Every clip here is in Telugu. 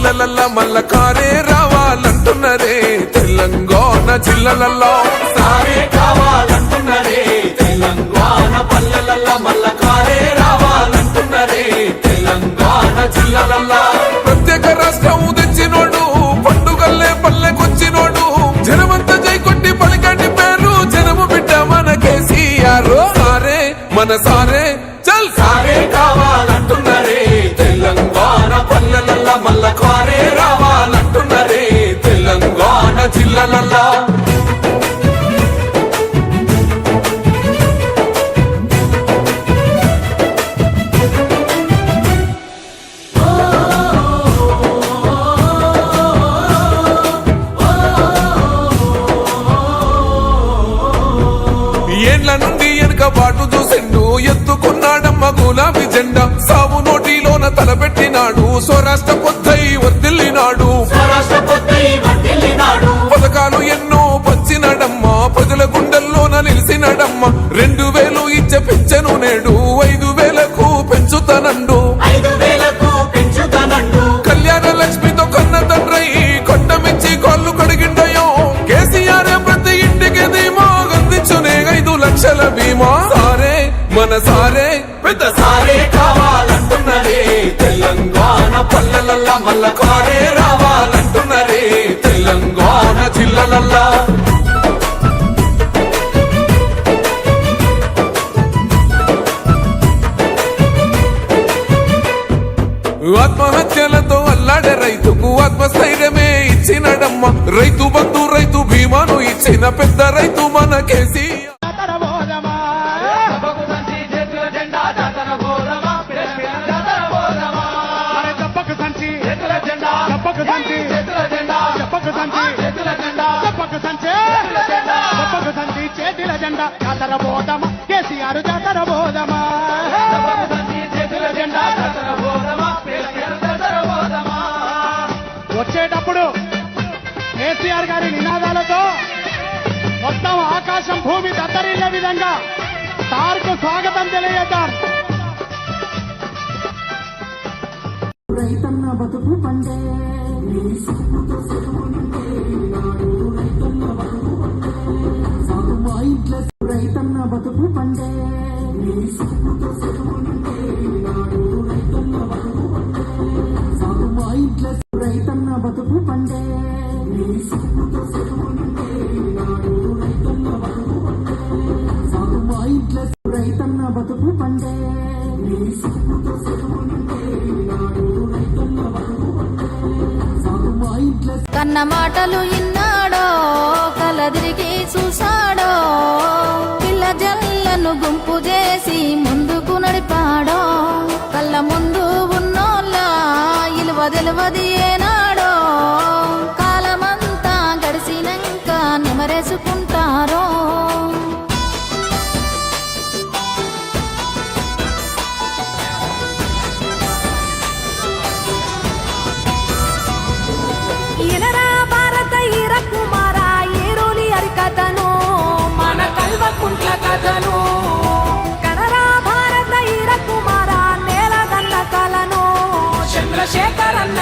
పల్లెలల్లా మల్ల కారే రావాలంటున్నరే తెలంగాణ జిల్లలల్లో సారే కావాలంటున్నరే తెలంగాణ పల్లెలల్లా మల్ల కారే రావాలంటున్నరే తెలంగాణ జిల్లలల్లా ప్రత్యేక రాష్ట్రం తెచ్చినోడు పండుగల్లే పల్లెకొచ్చినోడు జనమంతా జై కొట్టి పలికటి పేరు జనము బిడ్డ మన కేసీఆర్ సారే మన సారే చల్ సారే కావాలంటున్నరే తెలంగాణ పల్లెలల్లా మల్ల కారే రావాలంటున్నరే తెలంగాణ జిల్లలల్లా ఏండ్ల నుండి వెనుక బాటు చూసిండు ఎత్తుకున్నాడమ్మ గులాబీ జెండా సాగు నోటిలోన తలపెట్టినాడు స్వరాష్ట్ర పొద్దై వర్దిల్లినాడు పథకాలు ఎన్నో పంచినాడమ్మ ప్రజల గుండెల్లోన నిలిచినాడమ్మ 2000 ఇచ్చే పెంచెను నేడు 5000కు పెంచుతానండు కళ్యాణ లక్ష్మితో కన్న తండ్రై కొట్టమిచ్చి కాళ్ళు కడిగిండయో కేసీఆర్ ప్రతి ఇంటికి ధీమా అందించునే 5 లక్షల బీమా సారే మన సారే పెద్ద సారే కావాలంటున్నరే తెలంగాణ పల్లెలల్లా మల్ల కారే రావాలంటున్నరే తెలంగాణ జిల్లలల్లా ఆత్మహత్యలతో అల్లాడే రైతుకు ఆత్మస్థైర్యమే ఇచ్చినడమ్మ రైతు బంధు రైతు బీమాను ఇచ్చిన పెద్ద రైతు మన కేసీ చేతుల జెండా జాతర బోధమా కేసీఆర్ జాతర బోధమా వచ్చేటప్పుడు కేసీఆర్ గారి నినాదాలతో మొత్తం ఆకాశం భూమి దత్తరిల్లే విధంగా సార్కు స్వాగతం తెలియజేద్దాం. రైతన్న బతుకు పండే రైతన్న బతుకు పండే రైతన్న బతుకు పండే రైతన్న బతుకు పండే కన్న మాటలు ఇన్నాడో కలదిరిగి చూసాడో పిల్ల జల్లను గుంపు చేసి ముందుకు నడిపాడో కళ్ళ ముందు ఉన్నోళ్ళ ఇలువ తెలువది ఏనాడో కాలమంతా గడిసినాక నిమరేసుకుంటారో కథను కనరా భారత ఈర కుమార నేలగన్న కలను చంద్రశేఖర్ అన్న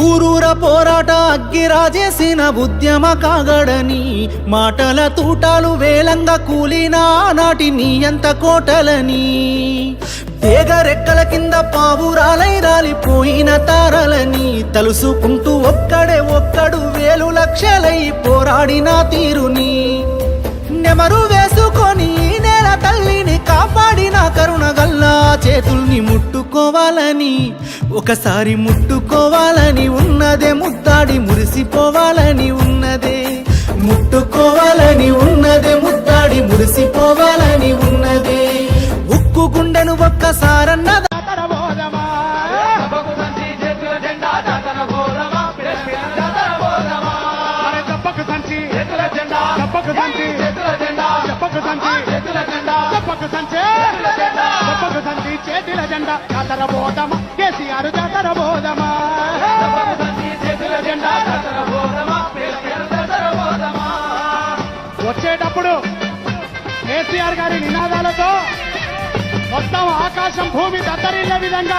ఊరూర పోరాట అగ్గిరాజేసిన ఉద్యమ కాగడని మాటల తూటాలు వేలంగా కూలిన నాటి నీ ఎంత కోటలని తేగరెక్కల కింద పావురాలై రాలిపోయిన తారలని తలుసుకుంటూ ఒక్కడు 1000 లక్షలై పోరాడిన తీరుని నెమరు వేసుకొని నేల తల్లిని కాపాడిన కరుణగల్లా చేతుల్ని ముట్టుకోవాలని ఒకసారి ముట్టుకోవాలని ఉన్నదే ముద్దాడి మురిసిపోవాలని ఉన్నదే ముట్టుకోవాలని ఉన్నదే ముద్దాడి మురిసిపోవాలని ఉన్నదే ఉక్కు గుండెను ఒక్కసారన్న జాతర బోధమా చెప్పకు సంచి చెప్పకు సంచి చెప్పకు సంచి చేతుల జెండా జాతర బోధమా కేసీఆర్ జాతర బోధమా వచ్చేటప్పుడు అప్పుడు కేసీఆర్ గారి నినాదాలతో మొత్తం ఆకాశం భూమి దత్తరిల్లే విధంగా